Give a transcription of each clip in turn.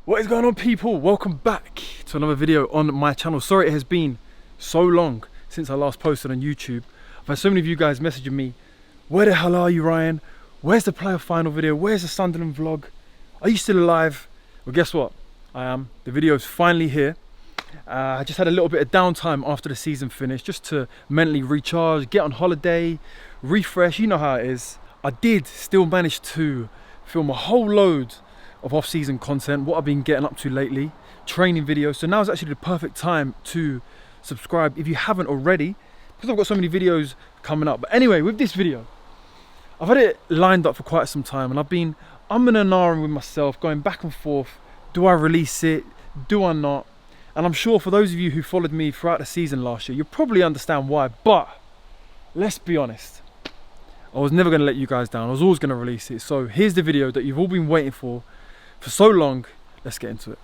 What is going on, people? Welcome back to another video on my channel. Sorry it has been so long since I last posted on YouTube. I've had so many of you guys messaging me, where the hell are you, Ryan? Where's the playoff final video? Where's the Sunderland vlog? Are you still alive? Well, guess what? I am. The video is finally here. I just had a little bit of downtime after the season finished, just to mentally recharge, get on holiday, refresh, you know how it is. I did still manage to film a whole load of off-season content, what I've been getting up to lately, training videos. So now is actually the perfect time to subscribe if you haven't already, because I've got so many videos coming up. But anyway, with this video, I've had it lined up for quite some time, and I've been umming and ahhing with myself, going back and forth. Do I release it? Do I not? And I'm sure for those of you who followed me throughout the season last year, you'll probably understand why. But let's be honest, I was never going to let you guys down. I was always going to release it. So here's the video that you've all been waiting for so long. Let's get into it.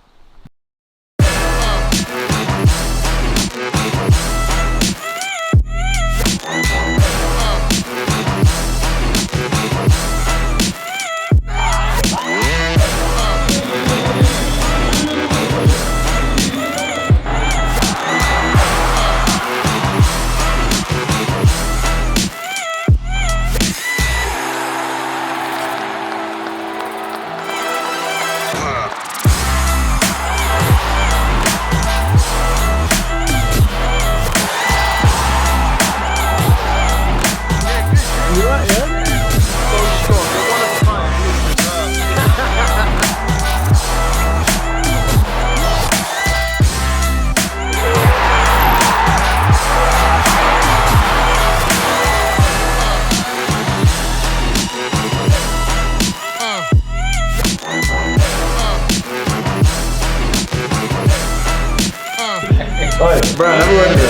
Bro, I never heard of it.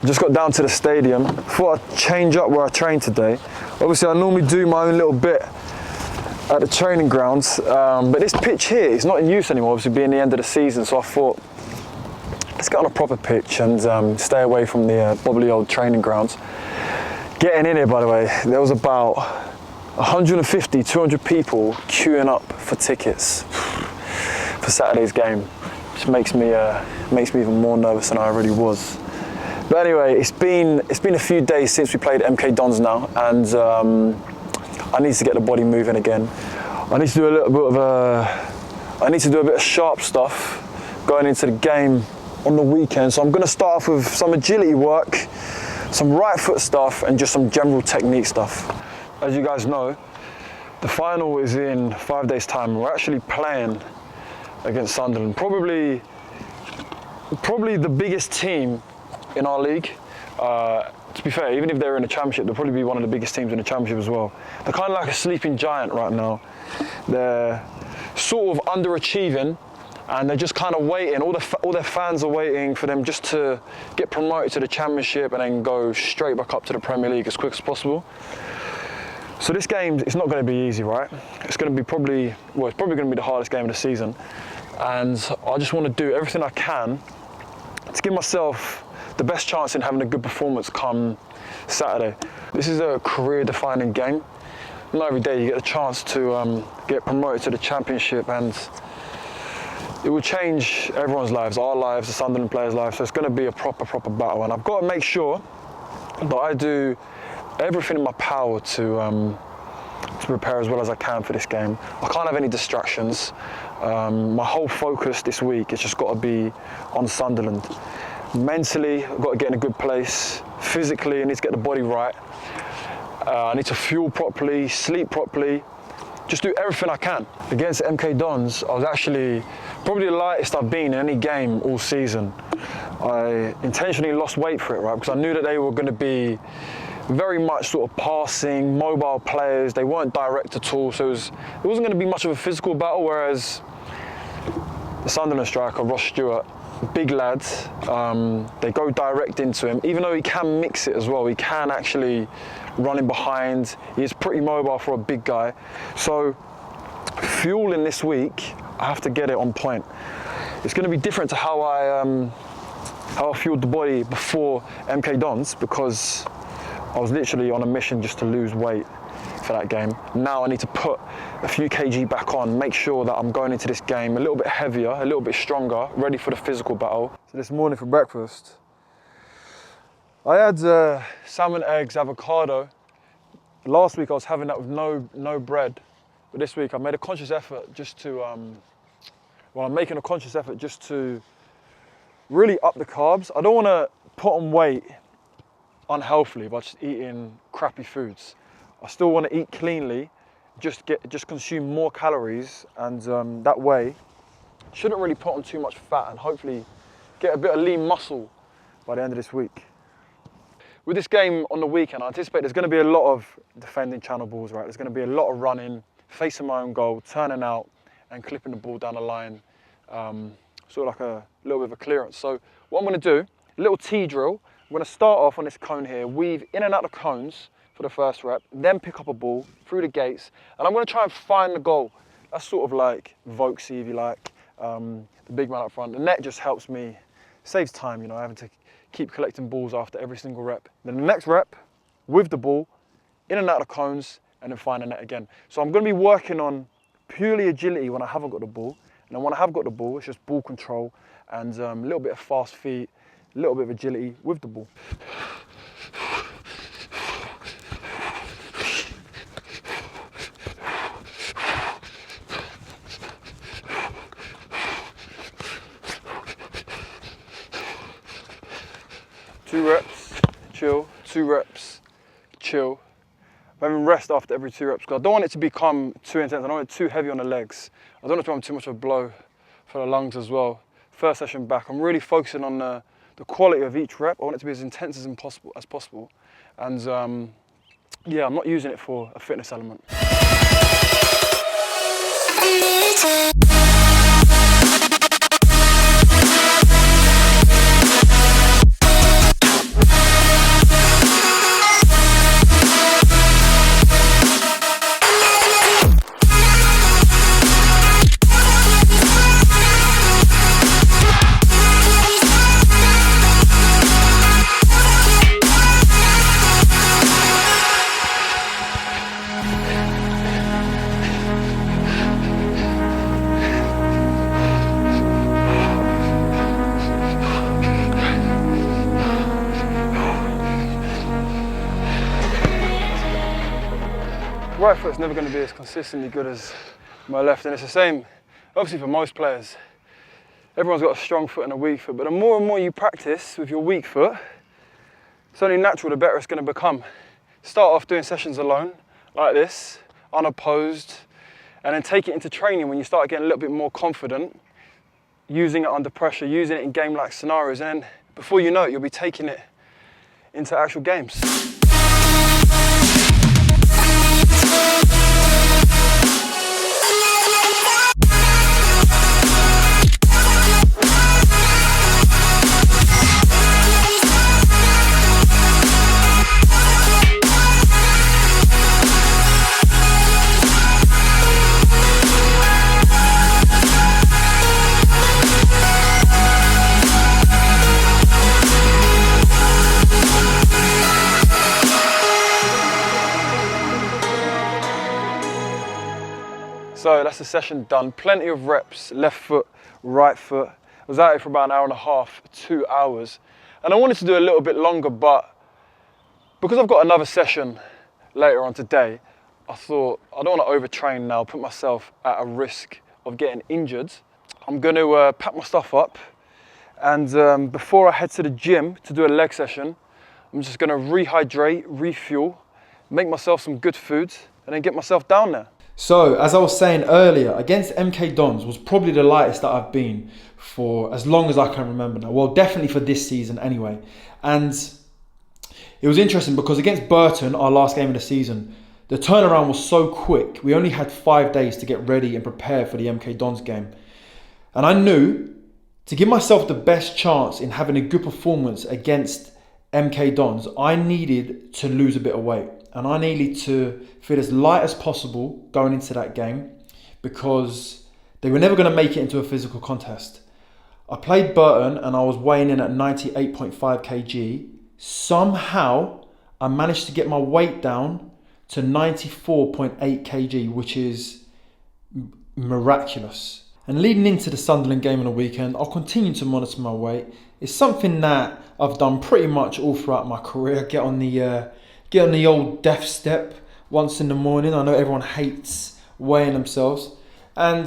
Just got down to the stadium. Thought I'd change up where I train today. Obviously, I normally do my own little bit at the training grounds, but this pitch here is not in use anymore, obviously being the end of the season, so I thought let's get on a proper pitch and stay away from the bobbly old training grounds. Getting in here, by the way, there was about 150, 200 people queuing up for tickets for Saturday's game, which makes me even more nervous than I already was. But anyway, it's been a few days since we played MK Dons now, and I need to get the body moving again. I need to do a bit of sharp stuff going into the game on the weekend. So I'm going to start off with some agility work, some right foot stuff, and just some general technique stuff. As you guys know, the final is in 5 days' time. We're actually playing against Sunderland, probably the biggest team in our league. To be fair, even if they're in the Championship, they'll probably be one of the biggest teams in the Championship as well. They're kind of like a sleeping giant right now. They're sort of underachieving, and they're just kind of waiting. All their fans are waiting for them just to get promoted to the Championship and then go straight back up to the Premier League as quick as possible. So this game, it's not going to be easy, right? It's going to be probably going to be the hardest game of the season. And I just want to do everything I can to give myself the best chance in having a good performance come Saturday. This is a career-defining game. Not every day you get a chance to get promoted to the Championship, and it will change everyone's lives, our lives, the Sunderland players' lives. So it's going to be a proper battle, and I've got to make sure that I do everything in my power to prepare as well as I can for this game. I can't have any distractions. My whole focus this week has just got to be on Sunderland. Mentally, I've got to get in a good place. Physically, I need to get the body right. I need to fuel properly, sleep properly, just do everything I can. Against MK Dons, I was actually probably the lightest I've been in any game all season. I intentionally lost weight for it, right? Because I knew that they were going to be very much sort of passing, mobile players. They weren't direct at all, so it wasn't going to be much of a physical battle, whereas the Sunderland striker, Ross Stewart, big lad. They go direct into him. Even though he can mix it as well, he can actually run in behind. He's pretty mobile for a big guy. So fueling this week, I have to get it on point. It's going to be different to how I fueled the body before MK Dons, because I was literally on a mission just to lose weight for that game. Now I need to put a few kg back on, make sure that I'm going into this game a little bit heavier, a little bit stronger, ready for the physical battle. So this morning for breakfast, I had salmon, eggs, avocado. Last week I was having that with no bread, but this week I made a conscious effort just to, I'm making a conscious effort just to really up the carbs. I don't want to put on weight unhealthily by just eating crappy foods. I still want to eat cleanly, just consume more calories, and that way shouldn't really put on too much fat and hopefully get a bit of lean muscle by the end of this week. With this game on the weekend, I anticipate there's going to be a lot of defending channel balls, right? There's going to be a lot of running, facing my own goal, turning out and clipping the ball down the line, sort of like a little bit of a clearance. So what I'm going to do, a little T drill. I'm going to start off on this cone here, weave in and out the cones for the first rep, then pick up a ball through the gates, and I'm going to try and find the goal. That's sort of like Vokesy, if you like, the big man up front. The net just helps me, saves time, you know, having to keep collecting balls after every single rep. Then the next rep, with the ball, in and out of the cones, and then find the net again. So I'm going to be working on purely agility when I haven't got the ball, and then when I have got the ball, it's just ball control and a little bit of fast feet, a little bit of agility with the ball. Two reps, chill, 2 reps, chill. I'm having rest after every 2 reps because I don't want it to become too intense. I don't want it too heavy on the legs. I don't want it to become too much of a blow for the lungs as well. First session back, I'm really focusing on the quality of each rep. I want it to be as intense as possible. And yeah, I'm not using it for a fitness element. Right foot's never going to be as consistently good as my left, and it's the same obviously for most players. Everyone's got a strong foot and a weak foot, but the more and more you practice with your weak foot, it's only natural the better it's going to become. Start off doing sessions alone, like this, unopposed, and then take it into training when you start getting a little bit more confident, using it under pressure, using it in game-like scenarios, and then before you know it, you'll be taking it into actual games. So that's the session done. Plenty of reps, left foot, right foot. I was out here for about an hour and a half, 2 hours. And I wanted to do a little bit longer, but because I've got another session later on today, I thought I don't want to overtrain now, put myself at a risk of getting injured. I'm going to pack my stuff up, and before I head to the gym to do a leg session, I'm just going to rehydrate, refuel, make myself some good food, and then get myself down there. So, as I was saying earlier, against MK Dons was probably the lightest that I've been for as long as I can remember now. Well, definitely for this season anyway. And it was interesting because against Burton, our last game of the season, the turnaround was so quick. We only had 5 days to get ready and prepare for the MK Dons game. And I knew to give myself the best chance in having a good performance against MK Dons, I needed to lose a bit of weight. And I needed to feel as light as possible going into that game because they were never going to make it into a physical contest. I played Burton and I was weighing in at 98.5 kg. Somehow I managed to get my weight down to 94.8 kg, which is miraculous. And leading into the Sunderland game on the weekend, I'll continue to monitor my weight. It's something that I've done pretty much all throughout my career. Get on the old death step once in the morning. I know everyone hates weighing themselves, and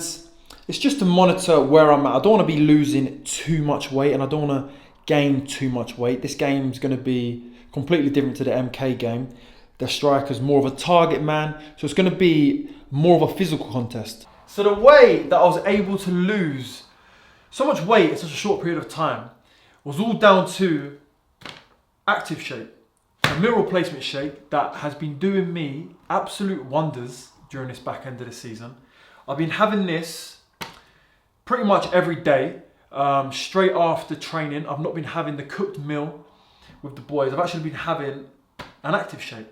it's just to monitor where I'm at. I don't want to be losing too much weight and I don't want to gain too much weight. This game is going to be completely different to the MK game. The striker's more of a target man, so it's going to be more of a physical contest. So the way that I was able to lose so much weight in such a short period of time was all down to active shape, a meal replacement shake that has been doing me absolute wonders during this back end of the season. I've been having this pretty much every day, straight after training. I've not been having the cooked meal with the boys. I've actually been having an active shake.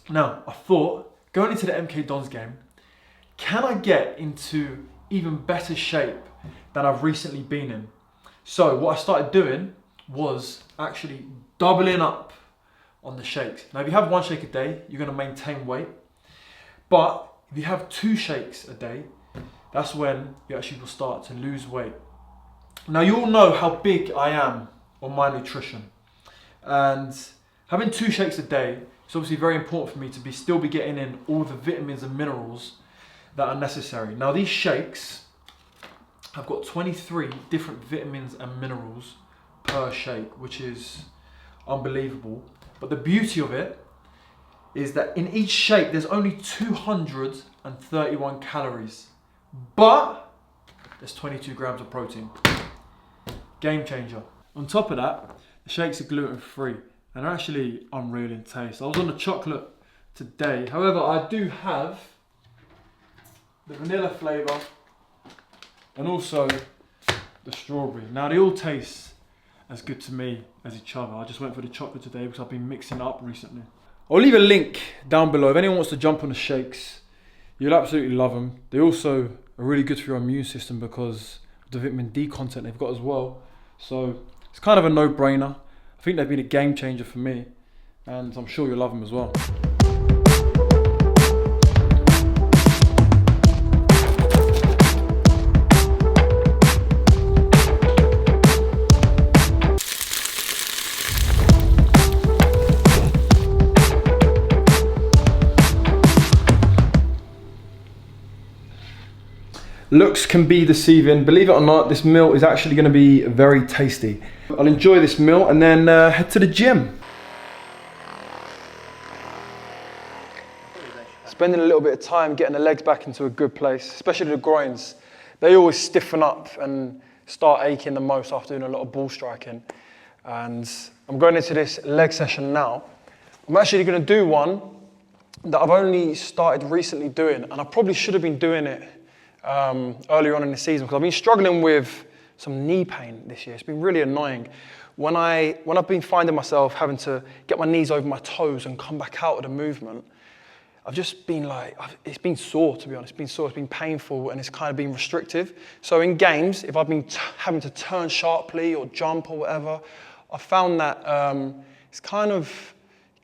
Now, I thought, going into the MK Dons game, can I get into even better shape than I've recently been in? So what I started doing was actually doubling up on the shakes. Now, if you have one shake a day, you're going to maintain weight. But if you have 2 shakes a day, that's when you actually will start to lose weight. Now, you all know how big I am on my nutrition. And having 2 shakes a day is obviously very important for me to still be getting in all the vitamins and minerals that are necessary. Now, these shakes have got 23 different vitamins and minerals per shake, which is unbelievable. But the beauty of it is that in each shake, there's only 231 calories, but there's 22 grams of protein. Game changer. On top of that, the shakes are gluten-free and are actually unreal in taste. I was on the chocolate today. However, I do have the vanilla flavour and also the strawberry. Now, they all taste as good to me as each other. I just went for the chocolate today because I've been mixing it up recently. I'll leave a link down below if anyone wants to jump on the shakes. You'll absolutely love them. They also are really good for your immune system because of the vitamin D content they've got as well. So it's kind of a no-brainer. I think they've been a game changer for me, and I'm sure you'll love them as well. Looks can be deceiving. Believe it or not, this meal is actually going to be very tasty. I'll enjoy this meal and then head to the gym. Spending a little bit of time getting the legs back into a good place, especially the groins. They always stiffen up and start aching the most after doing a lot of ball striking. And I'm going into this leg session now. I'm actually going to do one that I've only started recently doing, and I probably should have been doing it earlier on in the season because I've been struggling with some knee pain this year. It's been really annoying. When I've been finding myself having to get my knees over my toes and come back out of the movement, I've just been like, it's been sore, to be honest. It's been sore, it's been painful, and it's kind of been restrictive. So in games, if I've been having to turn sharply or jump or whatever, I found that it's kind of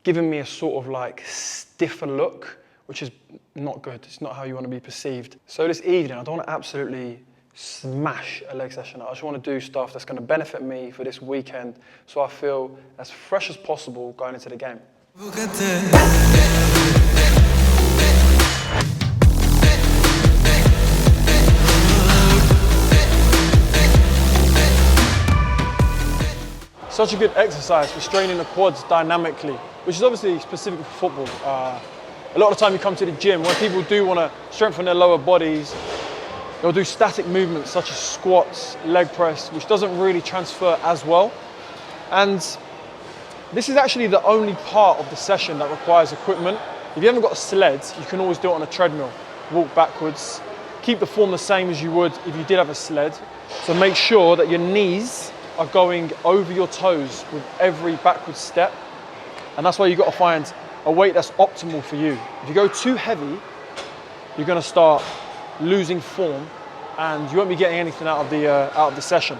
given me a sort of like stiffer look, which is not good. It's not how you want to be perceived. So this evening, I don't want to absolutely smash a leg session. I just want to do stuff that's going to benefit me for this weekend so I feel as fresh as possible going into the game. Such a good exercise for straining the quads dynamically, which is obviously specific for football. A lot of the time you come to the gym, when people do want to strengthen their lower bodies, they'll do static movements such as squats, leg press, which doesn't really transfer as well. And this is actually the only part of the session that requires equipment. If you haven't got a sled, you can always do it on a treadmill. Walk backwards, keep the form the same as you would if you did have a sled. So make sure that your knees are going over your toes with every backward step. And that's why you've got to find a weight that's optimal for you. If you go too heavy, you're going to start losing form and you won't be getting anything out of the session.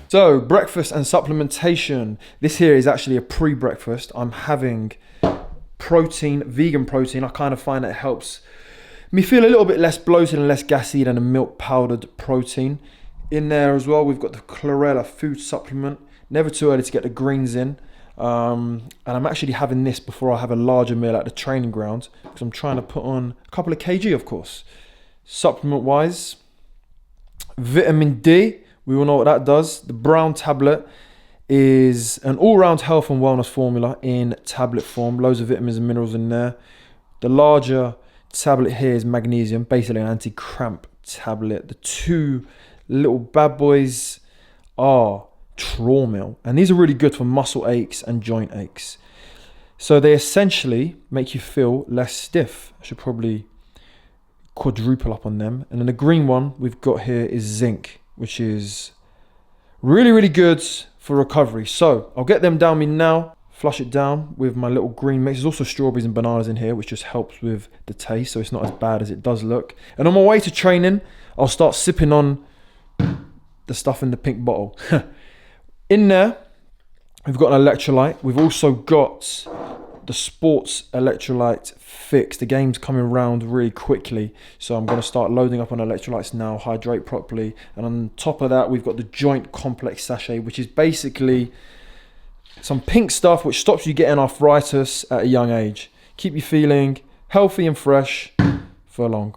So, breakfast and supplementation. This here is actually a pre-breakfast. I'm having protein, vegan protein. I kind of find that it helps me feel a little bit less bloated and less gassy than a milk powdered protein. In there as well, we've got the chlorella food supplement. Never too early to get the greens in. And I'm actually having this before I have a larger meal at the training ground because I'm trying to put on a couple of kg, of course. Supplement wise, vitamin D. We all know what that does. The brown tablet is an all-round health and wellness formula in tablet form. Loads of vitamins and minerals in there. The larger tablet here is magnesium, basically an anti-cramp tablet. The two little bad boys are Traumil, and these are really good for muscle aches and joint aches. So they essentially make you feel less stiff. I should probably quadruple up on them. And then the green one we've got here is zinc, which is really, really good for recovery. So I'll get them down me now, flush it down with my little green mix. There's also strawberries and bananas in here, which just helps with the taste, so it's not as bad as it does look. And on my way to training, I'll start sipping on the stuff in the pink bottle. In there, we've got an electrolyte. We've also got the sports electrolyte fix. The game's coming around really quickly, so I'm going to start loading up on electrolytes now, hydrate properly. And on top of that, we've got the joint complex sachet, which is basically some pink stuff which stops you getting arthritis at a young age. Keep you feeling healthy and fresh for long.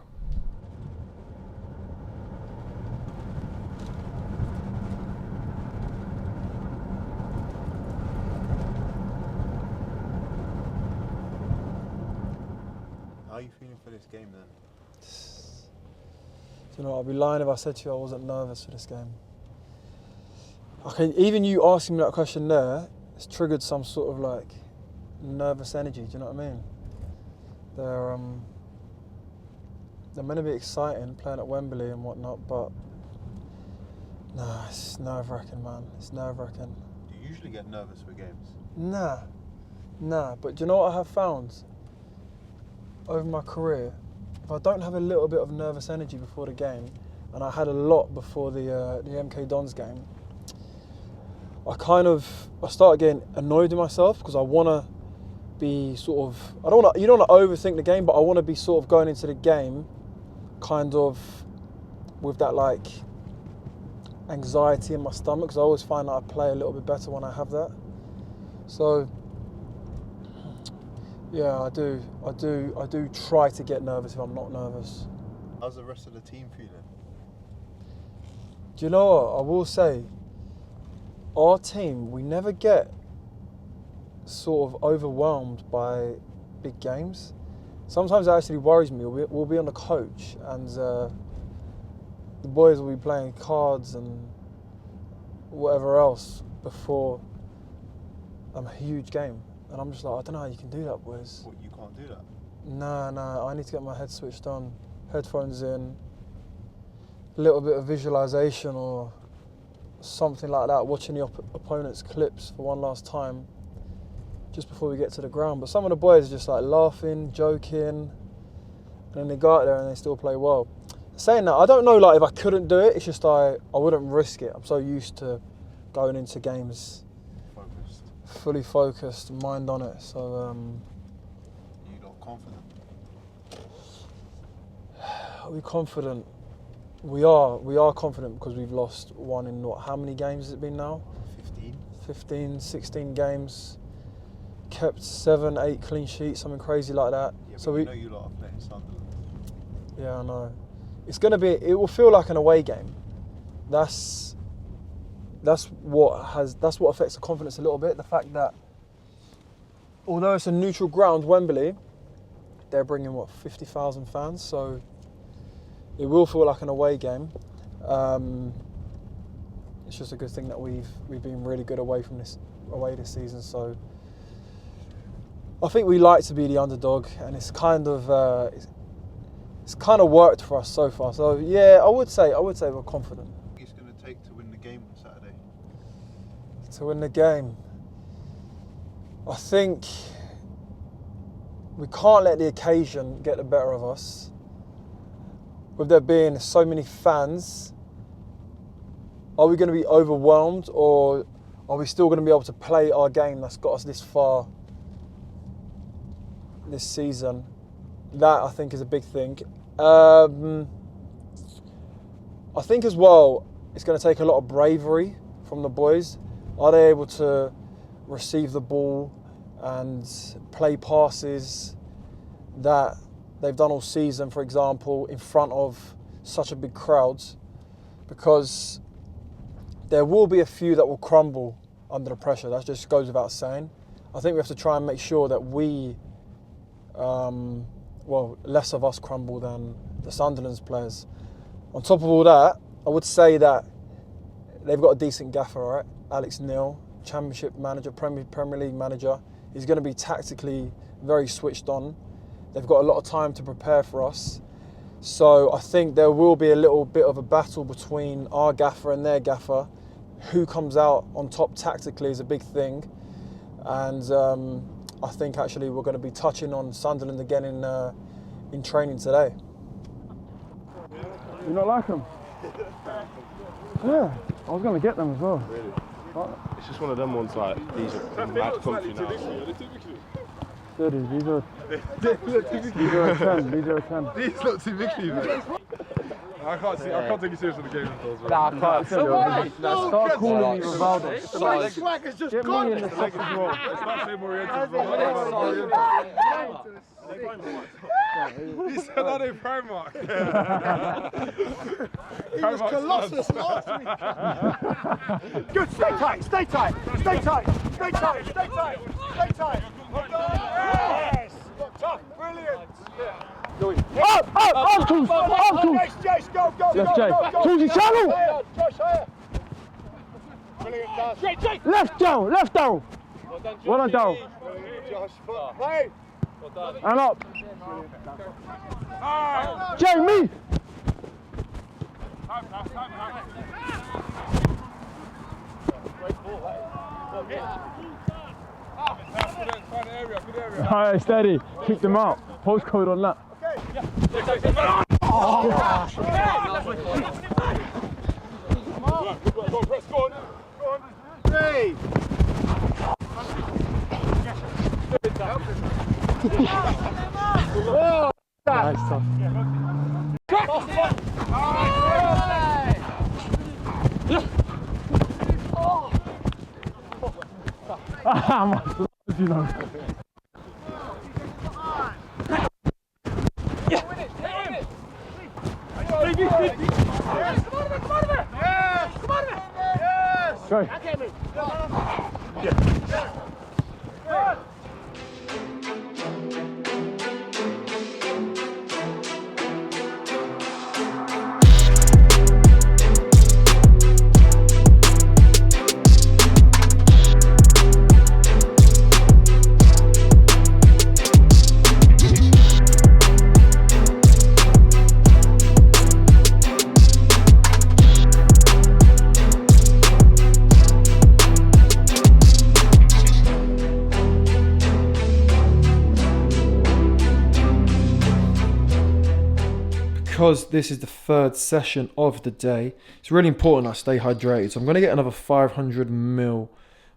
How are you feeling for this game then? You know, I'd be lying if I said to you I wasn't nervous for this game. Okay, even you asking me that question there, it's triggered some sort of like nervous energy. Do you know what I mean? They're meant to be exciting, playing at Wembley and whatnot, but nah, it's nerve-wracking, man. It's nerve-wracking. Do you usually get nervous for games? Nah. But do you know what I have found over my career? If I don't have a little bit of nervous energy before the game, and I had a lot before the MK Dons game, I start getting annoyed with myself because I want to be sort of, you don't want to overthink the game, but I want to be sort of going into the game kind of with that like anxiety in my stomach, because I always find that I play a little bit better when I have that. So yeah, I do try to get nervous if I'm not nervous. How's the rest of the team feeling? Do you know what? I will say, our team, we never get sort of overwhelmed by big games. Sometimes it actually worries me. We'll be on the coach and the boys will be playing cards and whatever else before a huge game. And I'm just like, I don't know how you can do that, boys. What, you can't do that? Nah, I need to get my head switched on, headphones in, a little bit of visualization or something like that, watching the opponent's clips for one last time just before we get to the ground. But some of the boys are just like laughing, joking, and then they go out there and they still play well. Saying that, I don't know like if I couldn't do it, it's just I wouldn't risk it. I'm so used to going into games fully focused, mind on it. So You not confident? are we confident? We are confident because we've lost one in what, how many games has it been now? 15, 16 games. Kept 7, 8 clean sheets, something crazy like that. Yeah, so we know you lot are playing Sunderland. Yeah, I know. It will feel like an away game. That's what affects the confidence a little bit. The fact that although it's a neutral ground, Wembley, they're bringing what, 50,000 fans, so it will feel like an away game. It's just a good thing that we've been really good away this season. So I think we like to be the underdog, and it's kind of worked for us so far. So yeah, I would say we're confident. What it's going to take to win the game on Saturday? To win the game, I think we can't let the occasion get the better of us. With there being so many fans, are we going to be overwhelmed, or are we still going to be able to play our game that's got us this far this season? That I think is a big thing. I think as well it's going to take a lot of bravery from the boys. Are they able to receive the ball and play passes that they've done all season, for example, in front of such a big crowd? Because there will be a few that will crumble under the pressure. That just goes without saying. I think we have to try and make sure that we, less of us crumble than the Sunderland's players. On top of all that, I would say that they've got a decent gaffer, right? Alex Neil, Championship manager, Premier League manager. He's going to be tactically very switched on. They've got a lot of time to prepare for us. So I think there will be a little bit of a battle between our gaffer and their gaffer. Who comes out on top tactically is a big thing. And I think actually we're going to be touching on Sunderland again in training today. You not like them? Yeah, I was going to get them as well. Really? It's just one of them ones like, these are mad comfy now. These are a 10. These are a 10. These look too big for you, mate. I can't take you serious on the game with those, Nah, I can't. Start calling me Rivaldo. Get me in the second row. It's not same oriented. He said that in Primark. He was Colossus last week. Good, stay tight, stay tight, stay tight, stay tight, stay tight, stay tight. Yes! Tough, brilliant. Up, Tools! Yes, Jace, go, go, Yes, go, Jay. go, go. Toolsy channel! Higher, Josh, higher. Brilliant, Josh. Left down! Well done, down. Brilliant, Josh. Hey! And up. Jamie! Alright, steady. Kick them out. Postcode on that. Three! Nice stuff. You know. Go. because this is the third session of the day, it's really important I stay hydrated. So I'm going to get another 500 ml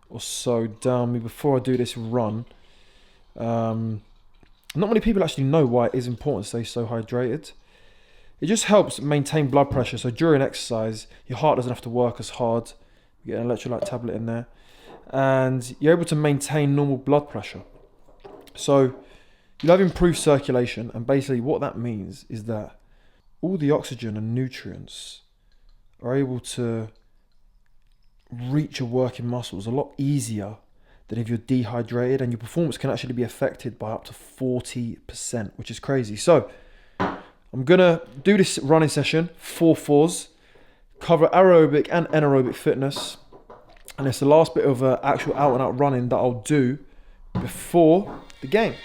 or so down me before I do this run. Not many people actually know why it is important to stay so hydrated. It just helps maintain blood pressure. So during exercise, your heart doesn't have to work as hard. You get an electrolyte tablet in there. And you're able to maintain normal blood pressure. So you'll have improved circulation. And basically what that means is that all the oxygen and nutrients are able to reach your working muscles a lot easier than if you're dehydrated, and your performance can actually be affected by up to 40%, which is crazy. So I'm gonna do this running session, 4-4s, cover aerobic and anaerobic fitness, and it's the last bit of actual out and out running that I'll do before the game.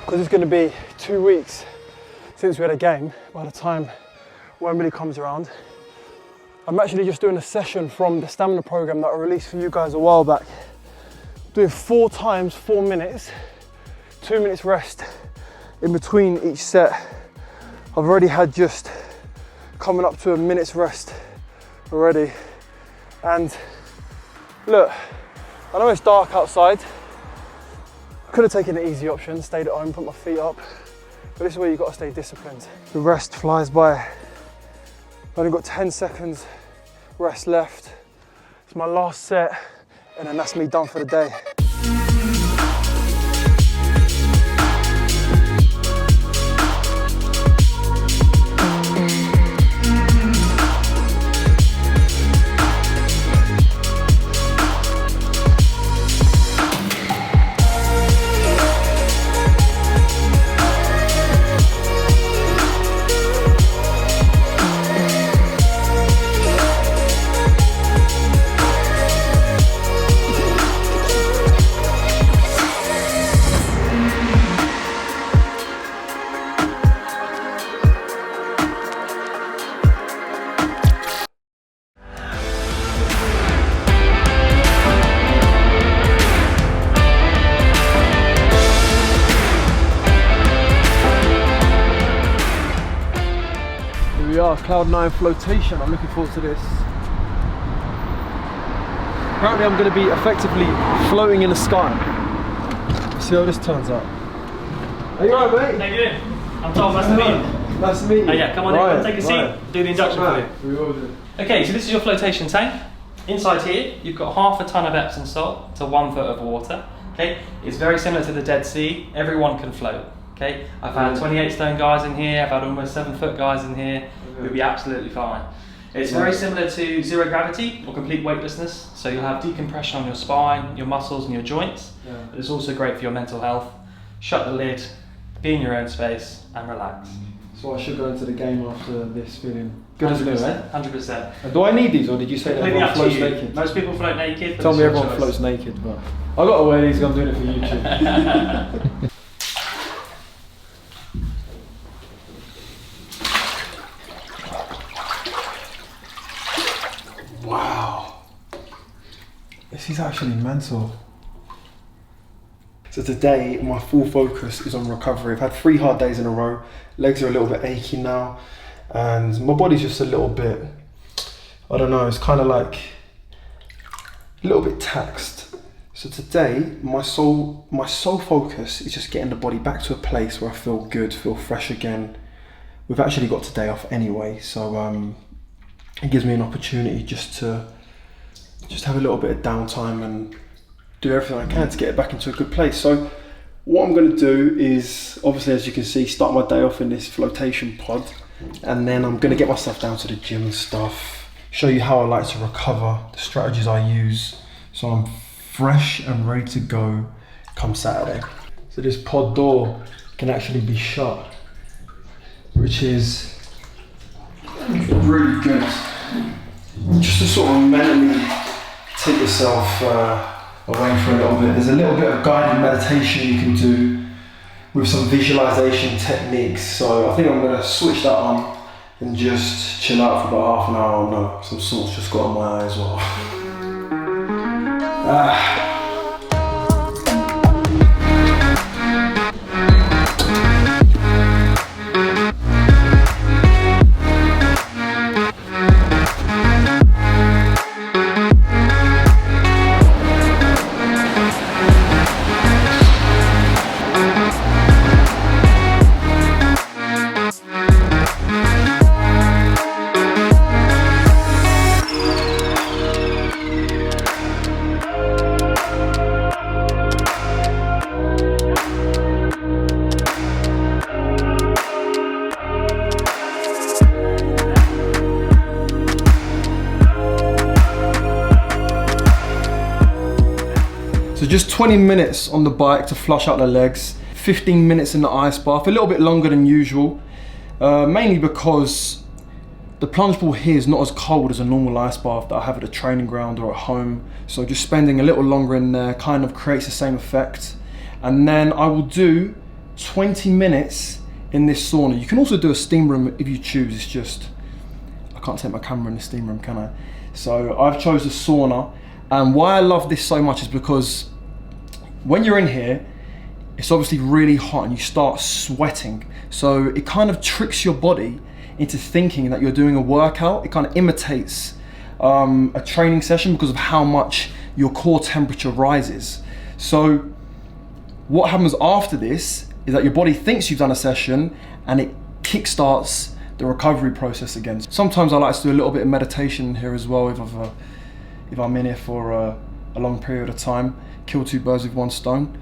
Because it's going to be 2 weeks since we had a game by the time Wembley comes around. I'm actually just doing a session from the stamina program that I released for you guys a while back. Doing 4 times 4 minutes, 2 minutes rest in between each set. I've already had just coming up to a minute's rest already. And look, I know it's dark outside. I could have taken the easy option, stayed at home, put my feet up, but this is where you've got to stay disciplined. The rest flies by. I've only got 10 seconds rest left. It's my last set, and then that's me done for the day. Cloud9 flotation. I'm looking forward to this. Apparently I'm going to be effectively floating in the sky. Let's see how this turns out. Are you alright, mate? How you doing? I'm Tom, nice to meet you. Nice to meet you. Yeah, come on in, take a seat, do the induction for you. We will do. Okay, so this is your flotation tank. Inside here, you've got half a ton of Epsom salt to 1 foot of water. Okay, it's very similar to the Dead Sea. Everyone can float. Okay, I've had 28 stone guys in here. I've had almost 7 foot guys in here. You'll be absolutely fine. It's very similar to zero gravity or complete weightlessness. So you'll have decompression on your spine, your muscles, and your joints. But it's also great for your mental health. Shut the lid, be in your own space, and relax. So I should go into the game after this feeling good as new, eh? 100%. Do I need these, or did you say that Completely everyone up to floats you. naked? Most people float naked. But Tell it's me your everyone choice. floats naked, but I got to wear these. I'm doing it for YouTube. Wow, this is actually mental. So today my full focus is on recovery. I've had 3 hard days in a row. Legs are a little bit achy now, and my body's just a little bit, I don't know, it's kind of like a little bit taxed. So today my sole focus is just getting the body back to a place where I feel good, feel fresh again. We've actually got today off anyway, so it gives me an opportunity just to have a little bit of downtime and do everything I can to get it back into a good place. So what I'm going to do is, obviously, as you can see, start my day off in this flotation pod, and then I'm going to get myself down to the gym and stuff, show you how I like to recover, the strategies I use, so I'm fresh and ready to go come Saturday. So this pod door can actually be shut, which is really good, just to sort of mentally take yourself away for a little bit. There's a little bit of guided meditation you can do with some visualization techniques, so I think I'm going to switch that on and just chill out for about half an hour. Oh no, some salt's just got on my eye as well. So just 20 minutes on the bike to flush out the legs, 15 minutes in the ice bath, a little bit longer than usual, mainly because the plunge pool here is not as cold as a normal ice bath that I have at the training ground or at home. So just spending a little longer in there kind of creates the same effect. And then I will do 20 minutes in this sauna. You can also do a steam room if you choose. It's just, I can't take my camera in the steam room, can I? So I've chose the sauna. And why I love this so much is because when you're in here, it's obviously really hot and you start sweating. So it kind of tricks your body into thinking that you're doing a workout. It kind of imitates a training session because of how much your core temperature rises. So what happens after this is that your body thinks you've done a session and it kickstarts the recovery process again. Sometimes I like to do a little bit of meditation here as well if I'm in here for a long period of time, kill two birds with one stone.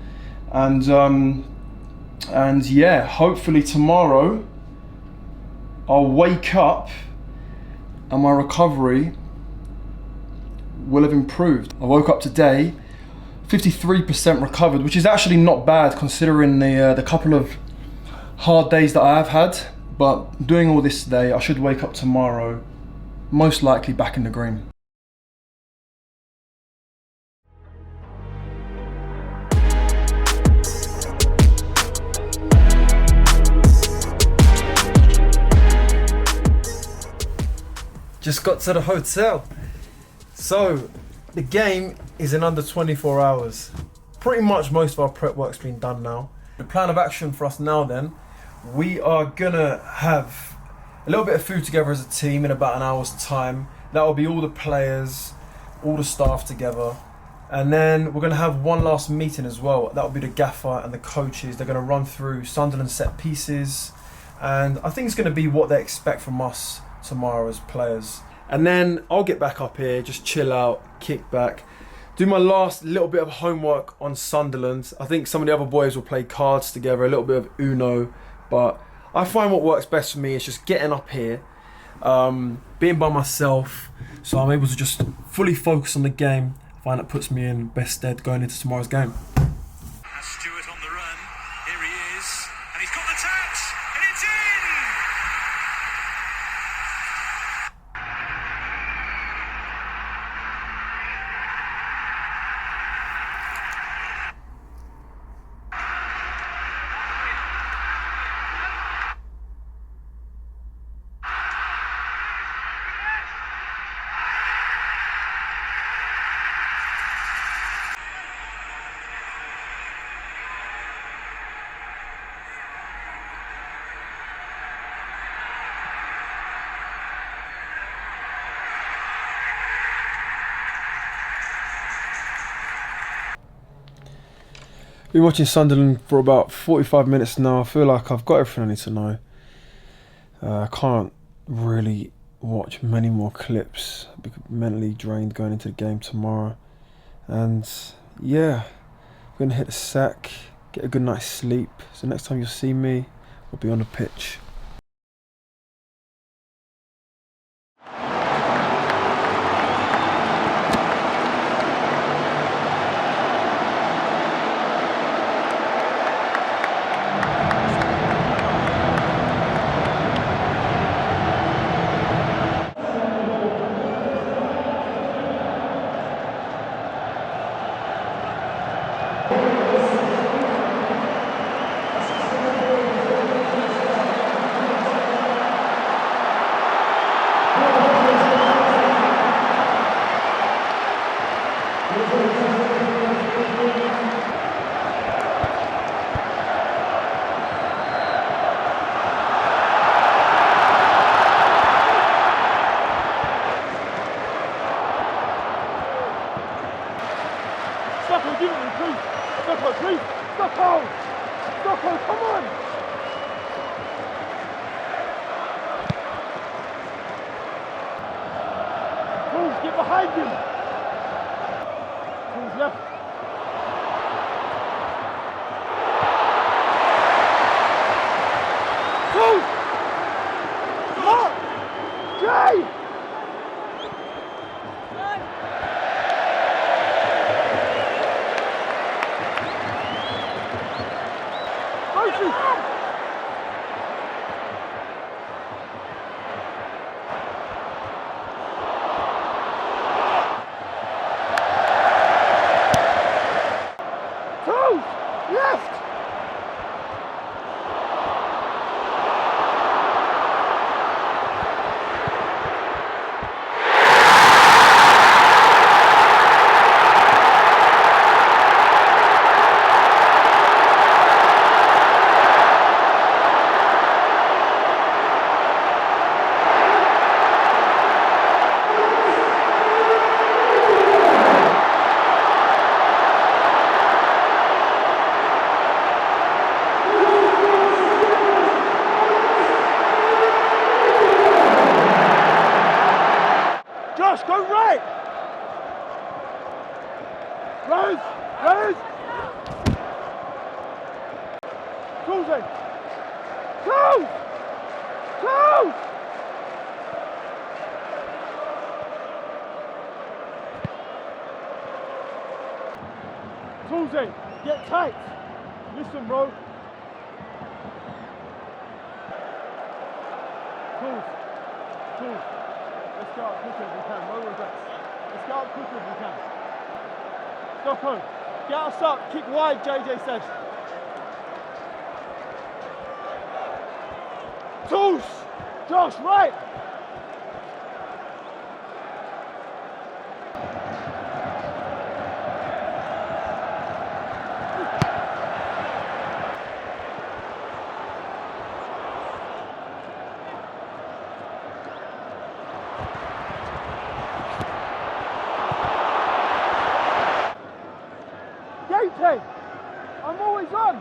And yeah, hopefully tomorrow I'll wake up and my recovery will have improved. I woke up today 53% recovered, which is actually not bad considering the couple of hard days that I have had. But doing all this today, I should wake up tomorrow most likely back in the green. Just got to the hotel. So the game is in under 24 hours. Pretty much most of our prep work's been done now. The plan of action for us now then, we are gonna have a little bit of food together as a team in about an hour's time. That will be all the players, all the staff together. And then we're gonna have one last meeting as well. That will be the gaffer and the coaches. They're gonna run through Sunderland set pieces. And I think it's gonna be what they expect from us tomorrow as players. And then I'll get back up here, just chill out, kick back, do my last little bit of homework on Sunderland. I think some of the other boys will play cards together, a little bit of Uno, but I find what works best for me is just getting up here, being by myself, so I'm able to just fully focus on the game. I find that puts me in best stead going into tomorrow's game. Stewart on the run, here he is, and he's got the touch, and it's in! Been watching Sunderland for about 45 minutes now. I feel like I've got everything I need to know. I can't really watch many more clips. I'll be mentally drained going into the game tomorrow. And yeah, we're gonna hit the sack, get a good night's sleep. So next time you'll see me, we'll be on the pitch. Stocko, give it me, please. Stocko, please. Stocko! Stocko, come on! Tools, get behind him! Tools left. Tools! Mark! Jay! Left! Josh, go right! Rose! Rose! Tools in! Tools! Tools! Tools in! Get tight! Listen, bro. Tools! Tools! Let's go out quick as we can, no regrets. Let's go out quick as we can. Stocko, get us up, kick wide, JJ said. Tools! Josh, right! Gameplay! I'm always on!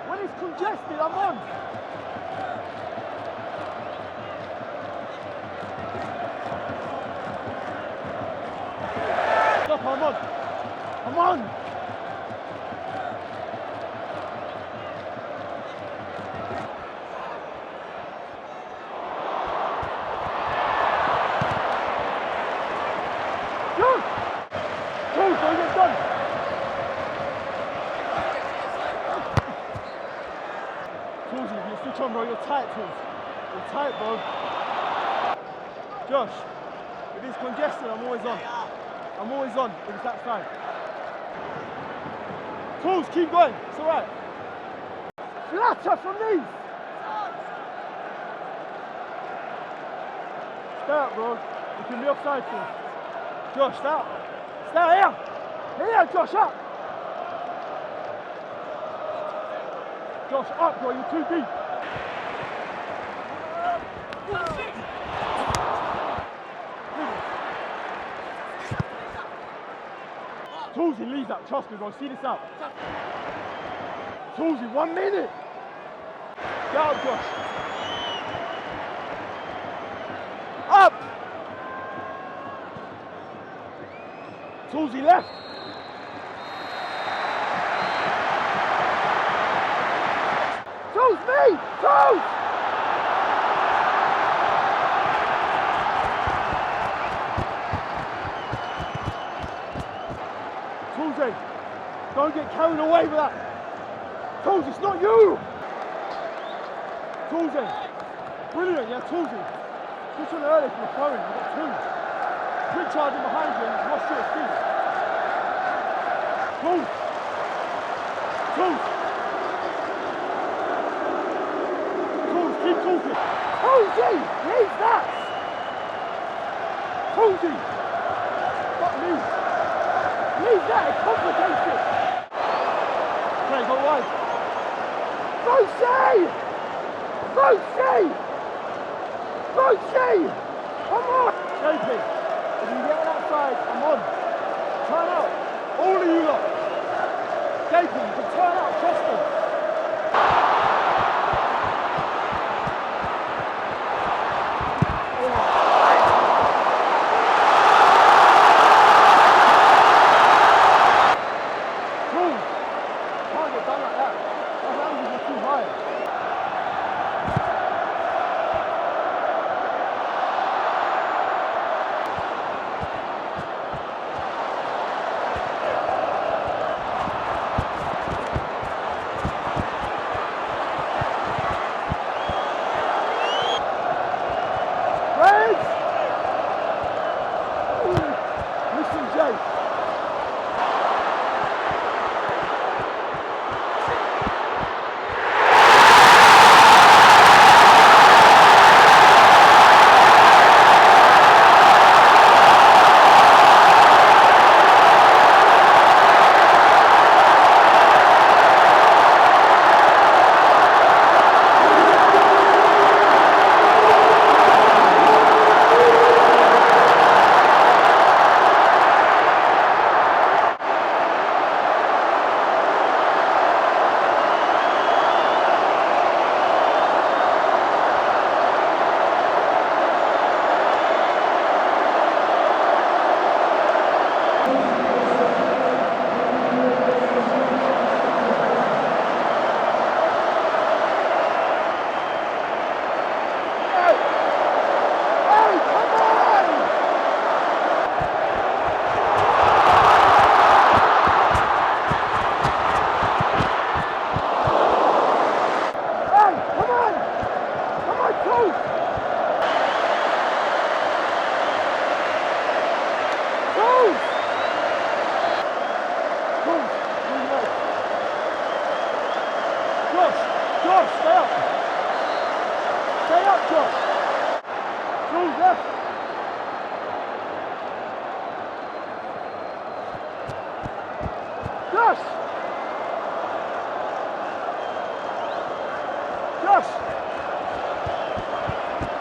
When it's congested, I'm on! Stop, I'm on! I'm on! Good! Two, so you're done! Tools, you switch on, bro. You're tight, Tools. You're tight, bro. Josh, if it's congested, I'm always on. I'm always on if it's that side. Tools, keep going. It's alright. Flatter from these. Stay up, bro. You can be offside, Tools. Josh, stay up. Stay here. Here, Josh, up. Josh, up, bro, you're too deep. Toolsy leaves that, trust me, bro, see this out. Toolsy, 1 minute. Get out, Josh. Up. Toolsy left. Toes, me! Toes! Toolsy, don't get carried away with that. Toes, it's not you! Toolsy, brilliant, yeah, Toolsy. Just on early from the throwing, you've got two. Quick charging behind you and you've lost your feet. Toes! Toes! Toes, keep talking. Toesy, leave that! Toesy! Fuck me! Leave that, it complicates it! Okay, go wide. Rosie! Rosie! Rosie! Come on! JP, if you get on that side, I'm on. Turn out. All of you lot. JP, you can turn out, trust them.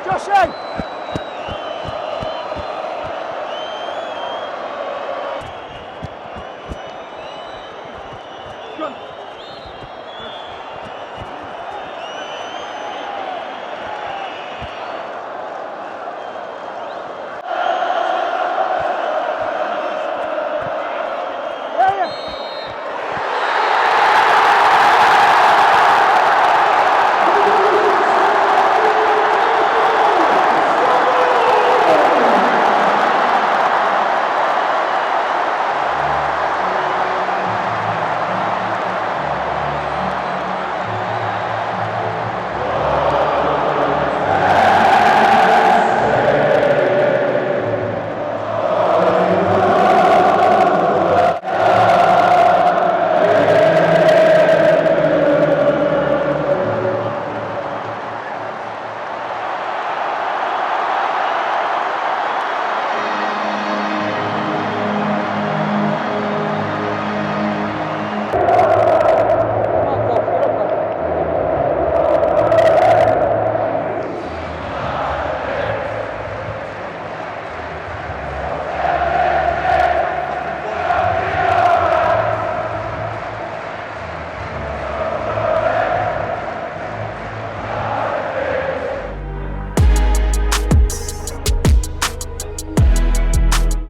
Josh!